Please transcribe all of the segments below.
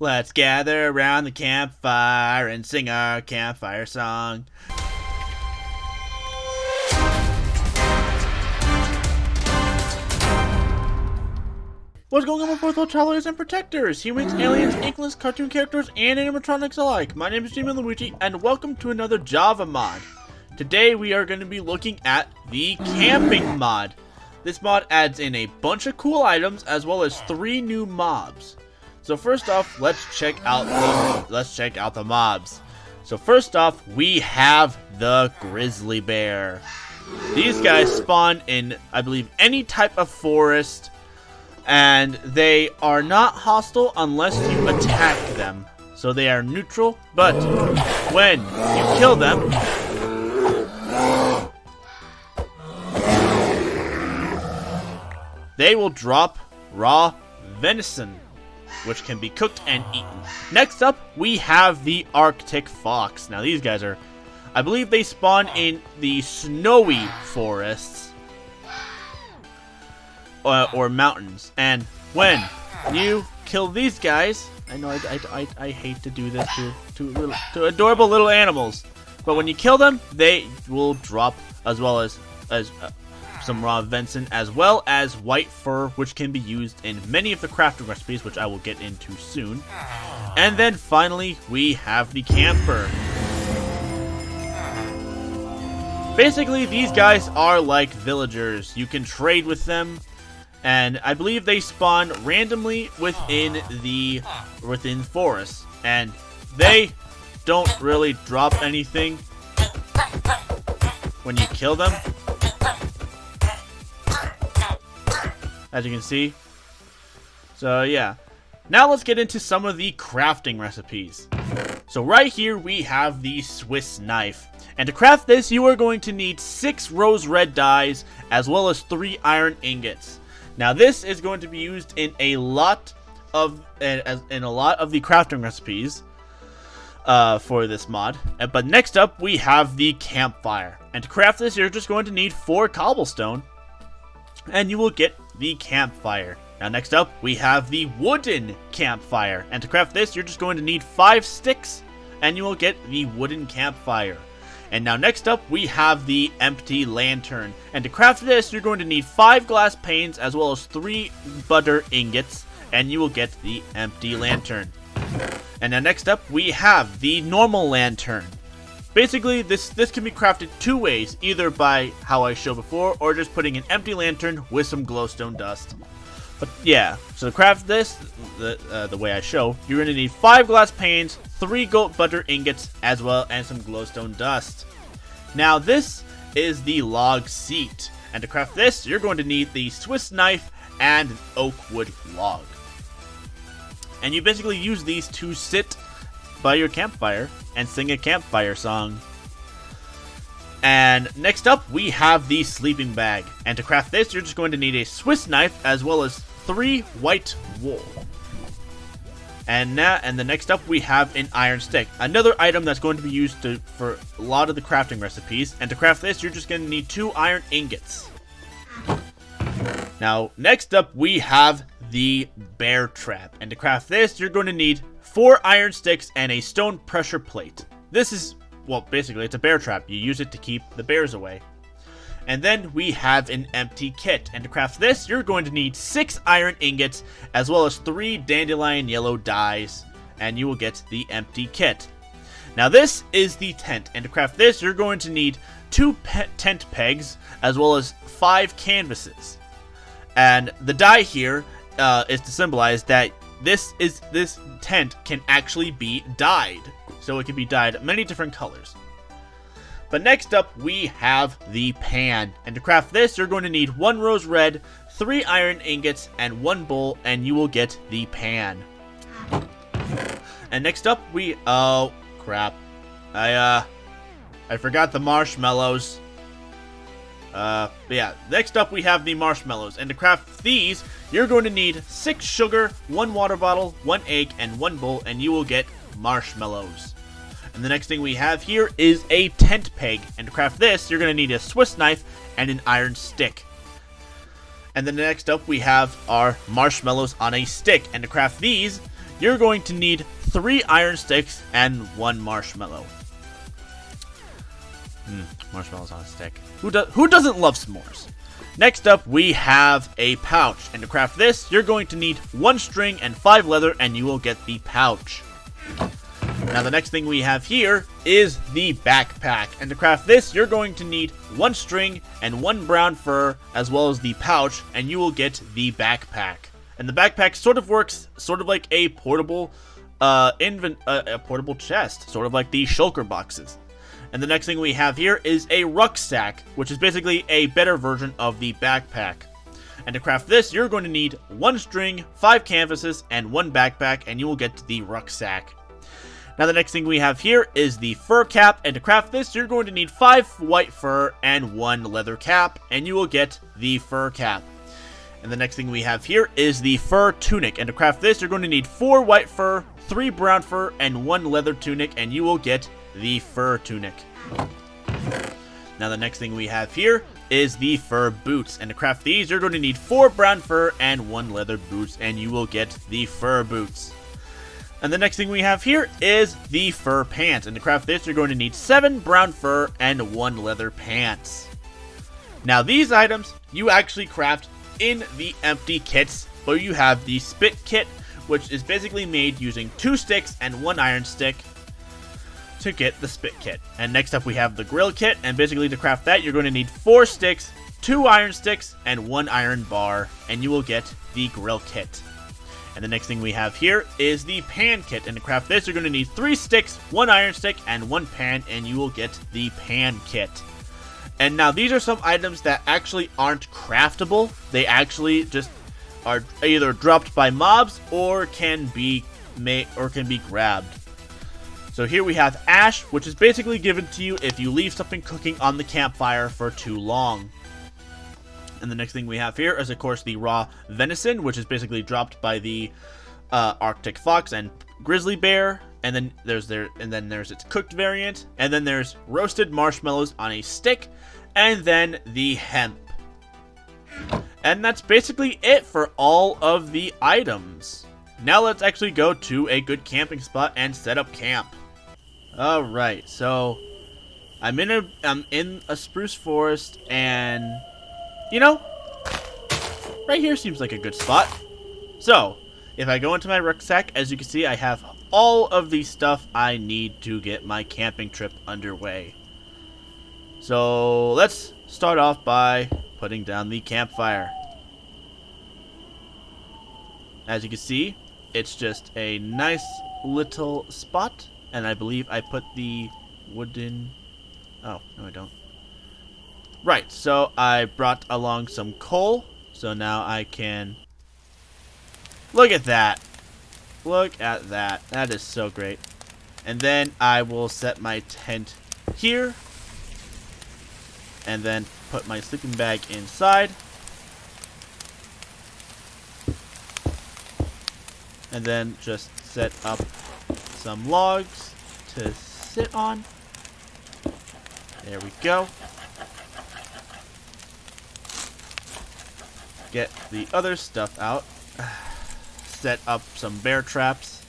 Let's gather around the campfire and sing our campfire song. What's going on, my fourth world travelers and protectors? Humans, aliens, inklings, cartoon characters, and animatronics alike. My name is Jimmy Luigi, and welcome to another Java mod. Today we are going to be looking at the camping mod. This mod adds in a bunch of cool items as well as 3 new mobs. So first off, let's check out the mobs. So first off, we have the grizzly bear. These guys spawn in, I believe, any type of forest, and they are not hostile unless you attack them. So they are neutral, but when you kill them, they will drop raw venison, which can be cooked and eaten. Next up, we have the Arctic fox. Now these guys are, I believe they spawn in the snowy forests or mountains. And when you kill these guys, I know I hate to do this to adorable little animals, but when you kill them, they will drop as well as some raw venison, as well as white fur, which can be used in many of the crafting recipes, which I will get into soon. And then finally, we have the camper. Basically, these guys are like villagers. You can trade with them, and I believe they spawn randomly within forests, and they don't really drop anything when you kill them, as you can see. So yeah, now let's get into some of the crafting recipes. So right here we have the Swiss knife, and to craft this you are going to need 6 rose red dyes as well as 3 iron ingots. Now this is going to be used in a lot of the crafting recipes for this mod. But next up we have the campfire, and to craft this you're just going to need 4 cobblestone, and you will get the campfire. Now next up we have the wooden campfire, and to craft this you're just going to need 5 sticks and you will get the wooden campfire. And now next up we have the empty lantern, and to craft this you're going to need 5 glass panes as well as 3 butter ingots, and you will get the empty lantern. And now next up we have the normal lantern. Basically, this can be crafted 2 ways, either by how I showed before, or just putting an empty lantern with some glowstone dust. But yeah, so to craft this, the way I show, you're going to need 5 glass panes, 3 goat butter ingots, as well as some glowstone dust. Now this is the log seat, and to craft this, you're going to need the Swiss knife and oak wood log. And you basically use these to sit by your campfire and sing a campfire song. And next up we have the sleeping bag, and to craft this you're just going to need a Swiss knife as well as 3 white wool. And the next up we have an iron stick, another item that's going to be used for a lot of the crafting recipes. And to craft this you're just going to need 2 iron ingots. Now next up we have the bear trap, and to craft this you're going to need 4 iron sticks and a stone pressure plate. This is, well, basically it's a bear trap. You use it to keep the bears away. And then we have an empty kit, and to craft this you're going to need 6 iron ingots as well as 3 dandelion yellow dyes, and you will get the empty kit. Now this is the tent, and to craft this you're going to need 2 tent pegs as well as 5 canvases. And the dye here is to symbolize that this tent can actually be dyed, so it can be dyed many different colors. But next up we have the pan, and to craft this you're going to need 1 rose red, 3 iron ingots, and 1 bowl, and you will get the pan. And next up oh crap, I forgot the marshmallows. But yeah, next up we have the marshmallows, and to craft these you're going to need 6 sugar, 1 water bottle, 1 egg, and 1 bowl, and you will get marshmallows. And the next thing we have here is a tent peg, and to craft this you're going to need a Swiss knife and an iron stick. And then next up we have our marshmallows on a stick, and to craft these you're going to need 3 iron sticks and 1 marshmallow. Marshmallows on a stick. Who doesn't love s'mores? Next up, we have a pouch. And to craft this, you're going to need 1 string and 5 leather, and you will get the pouch. Now, the next thing we have here is the backpack. And to craft this, you're going to need 1 string and 1 brown fur, as well as the pouch, and you will get the backpack. And the backpack sort of works sort of like a portable, a portable chest, sort of like the shulker boxes. And the next thing we have here is a rucksack, which is basically a better version of the backpack. And to craft this, you're going to need 1 string, 5 canvases, and 1 backpack, and you will get the rucksack. Now the next thing we have here is the fur cap, and to craft this, you're going to need 5 white fur and 1 leather cap, and you will get the fur cap. And the next thing we have here is the fur tunic, and to craft this, you're going to need 4 white fur, 3 brown fur, and 1 leather tunic, and you will get the fur tunic. Now the next thing we have here is the fur boots, and to craft these, you're going to need 4 brown fur and 1 leather boots, and you will get the fur boots. And the next thing we have here is the fur pants, and to craft this, you're going to need 7 brown fur and 1 leather pants. Now these items you actually craft in the empty kits, where you have the spit kit, which is basically made using 2 sticks and 1 iron stick to get the spit kit. And next up we have the grill kit, and basically to craft that, you're going to need 4 sticks, 2 iron sticks, and 1 iron bar, and you will get the grill kit. And the next thing we have here is the pan kit, and to craft this, you're going to need 3 sticks, 1 iron stick, and 1 pan, and you will get the pan kit. And now these are some items that actually aren't craftable. They actually just are either dropped by mobs or can be grabbed. So here we have ash, which is basically given to you if you leave something cooking on the campfire for too long. And the next thing we have here is, of course, the raw venison, which is basically dropped by the Arctic fox and grizzly bear. And then there's its cooked variant, and then there's roasted marshmallows on a stick, and then the hemp. And that's basically it for all of the items. Now let's actually go to a good camping spot and set up camp. Alright, so I'm in a spruce forest, and you know, right here seems like a good spot. So, if I go into my rucksack, as you can see, I have all of the stuff I need to get my camping trip underway. So, let's start off by putting down the campfire. As you can see, it's just a nice little spot, and I believe I put the wooden... Oh, no I don't. Right, so I brought along some coal, so now I can... Look at that! Look at that. That is so great. And then I will set my tent here, and then put my sleeping bag inside. And then just set up some logs to sit on. There we go. Get the other stuff out. Set up some bear traps.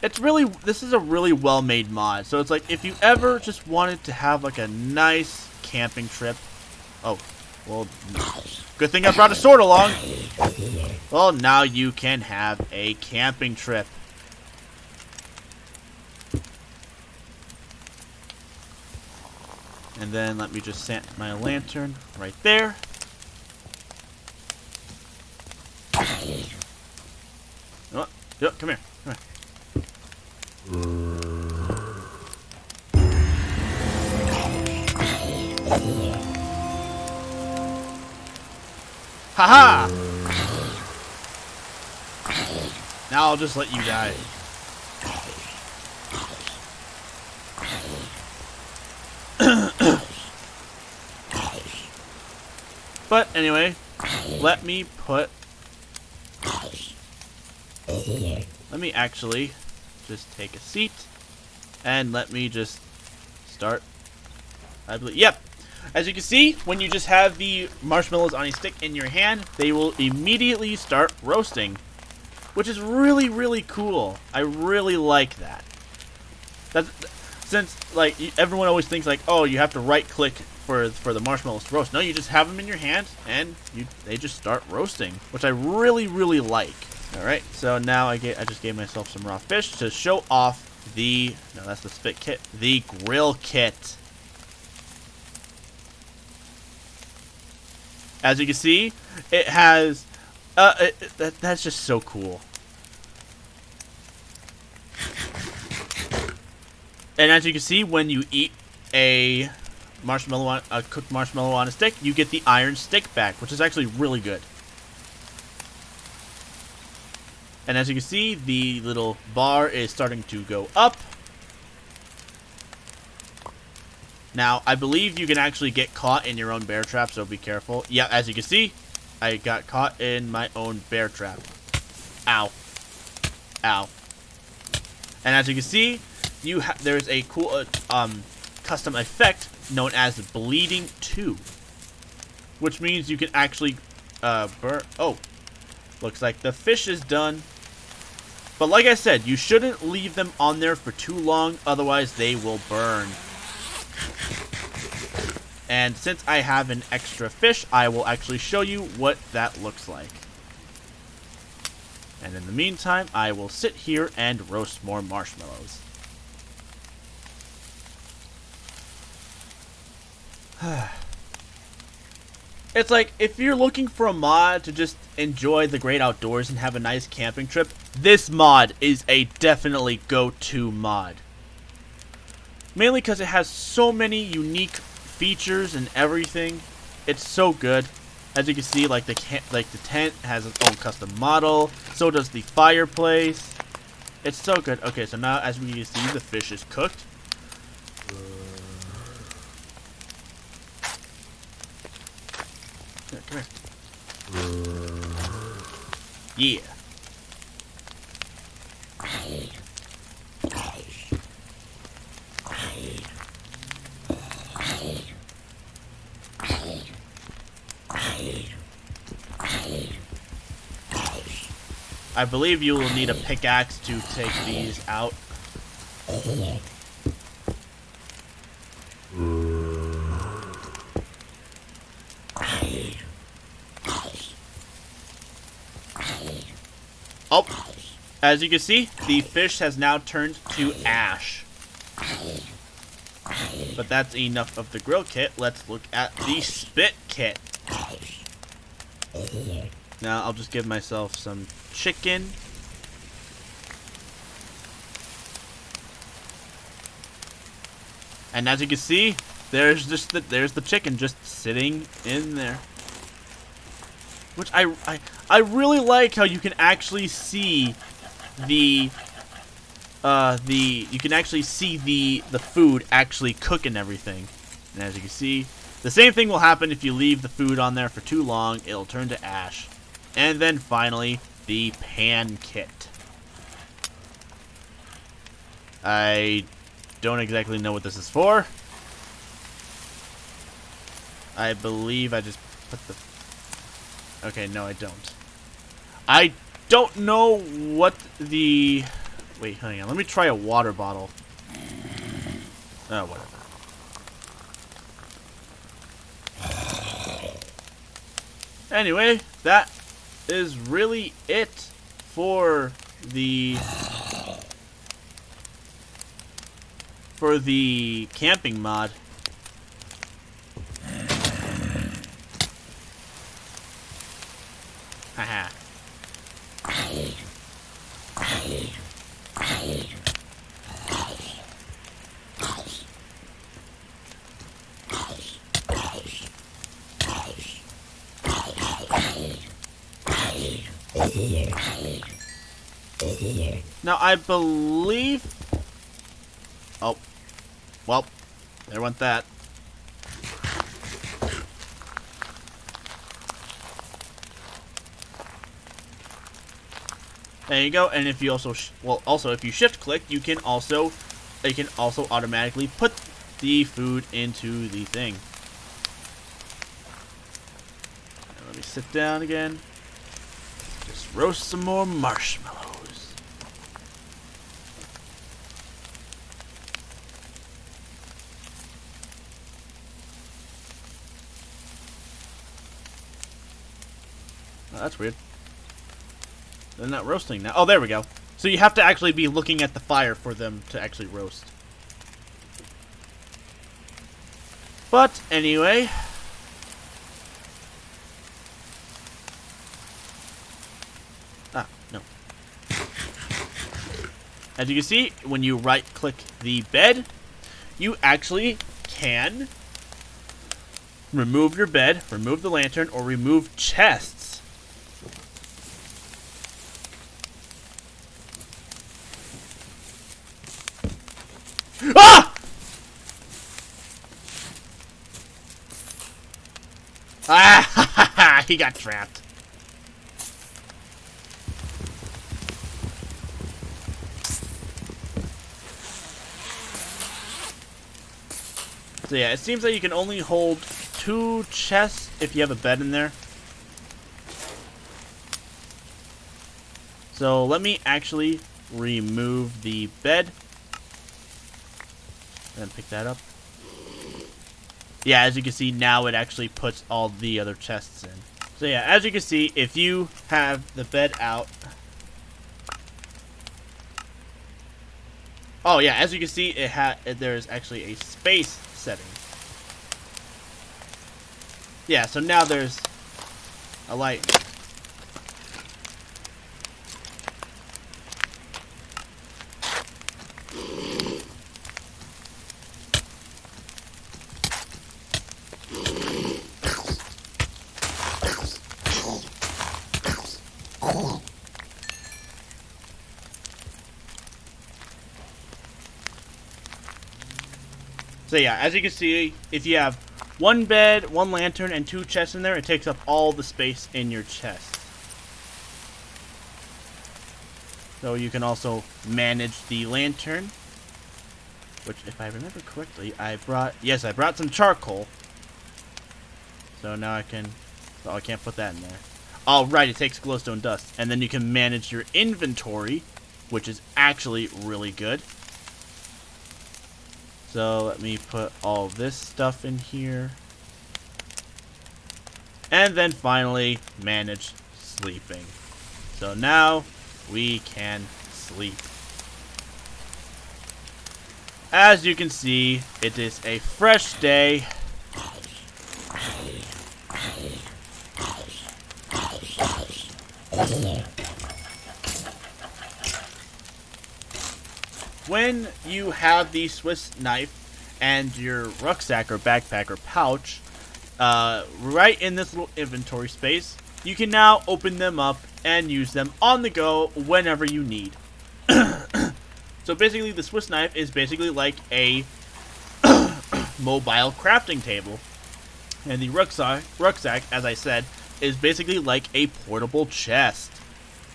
This is a really well-made mod. So it's like, if you ever just wanted to have like a nice camping trip. Oh, well, good thing I brought a sword along. Well, now you can have a camping trip. And then let me just set my lantern right there. Oh, come here. Come here. Haha! Now I'll just let you die. But anyway, let me actually just take a seat, and let me just start. I believe, yep. As you can see, when you just have the marshmallows on a stick in your hand, they will immediately start roasting, which is really, really cool. I really like that. Since like everyone always thinks like, oh, you have to right click for the marshmallows to roast. No, you just have them in your hand and they just start roasting, which I really, really like. All right, so now I just gave myself some raw fish to show off that's the spit kit, the grill kit. As you can see, it has that's just so cool. And as you can see, when you eat a cooked marshmallow on a stick, you get the iron stick back, which is actually really good. And as you can see, the little bar is starting to go up. Now, I believe you can actually get caught in your own bear trap, so be careful. Yeah, as you can see, I got caught in my own bear trap. Ow. Ow. And as you can see, there's a cool custom effect known as Bleeding 2. Which means you can actually burn... Oh, looks like the fish is done. But like I said, you shouldn't leave them on there for too long, otherwise they will burn. And since I have an extra fish, I will actually show you what that looks like. And in the meantime, I will sit here and roast more marshmallows. It's like, if you're looking for a mod to just enjoy the great outdoors and have a nice camping trip, this mod is a definitely go-to mod. Mainly because it has so many unique features and everything. It's so good. As you can see, like the tent has its own custom model. So does the fireplace. It's so good. Okay, so now as we can see, the fish is cooked. Here, come here. Yeah. I believe you will need a pickaxe to take these out. Oh, as you can see, the fish has now turned to ash. But that's enough of the grill kit. Let's look at the spit kit. Now I'll just give myself some chicken. And as you can see, there's the chicken just sitting in there. Which I really like how you can actually see the food actually cook and everything. And as you can see, the same thing will happen if you leave the food on there for too long. It'll turn to ash. And then finally, the pan kit. I don't exactly know what this is for. I believe I just put the... Okay, no, I don't. I don't know what the... Wait, hang on. Let me try a water bottle. Oh, whatever. Anyway, that is really it for the camping mod. Haha. Now I believe... Oh. Well, there went that. There you go. And if you also if you shift click, it can also automatically put the food into the thing. sit down again. Just roast some more marshmallows. Oh, that's weird. They're not roasting now. Oh, there we go. So you have to actually be looking at the fire for them to actually roast. But anyway. Ah, no. As you can see, when you right-click the bed, you actually can remove your bed, remove the lantern, or remove chests. Ah! Ah! He got trapped. So yeah, it seems like you can only hold 2 chests if you have a bed in there. So let me actually remove the bed. And pick that up. Yeah, as you can see, now it actually puts all the other chests in. So yeah, as you can see, if you have the bed out. Oh yeah, as you can see, there's actually a space setting. Yeah, so now there's a light. So yeah, as you can see, if you have 1 bed, 1 lantern, and 2 chests in there, it takes up all the space in your chest. So you can also manage the lantern, which, if I remember correctly, I brought some charcoal. So now I can, oh, I can't put that in there. Oh, right, it takes glowstone dust. And then you can manage your inventory, which is actually really good. So let me put all this stuff in here. And then finally, manage sleeping. So now we can sleep. As you can see, it is a fresh day. When you have the Swiss knife and your rucksack or backpack or pouch right in this little inventory space, you can now open them up and use them on the go whenever you need. So basically, the Swiss knife is basically like a mobile crafting table. And the rucksack, as I said, is basically like a portable chest.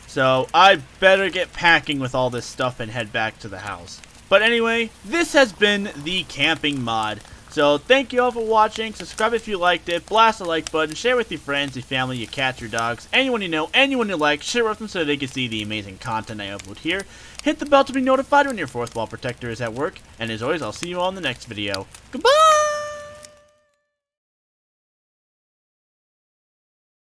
So I better get packing with all this stuff and head back to the house. But anyway, this has been the camping mod. So thank you all for watching. Subscribe if you liked it. Blast the like button. Share with your friends, your family, your cats, your dogs. Anyone you know, anyone you like. Share with them so they can see the amazing content I upload here. Hit the bell to be notified when your fourth wall protector is at work. And as always, I'll see you all in the next video. Goodbye!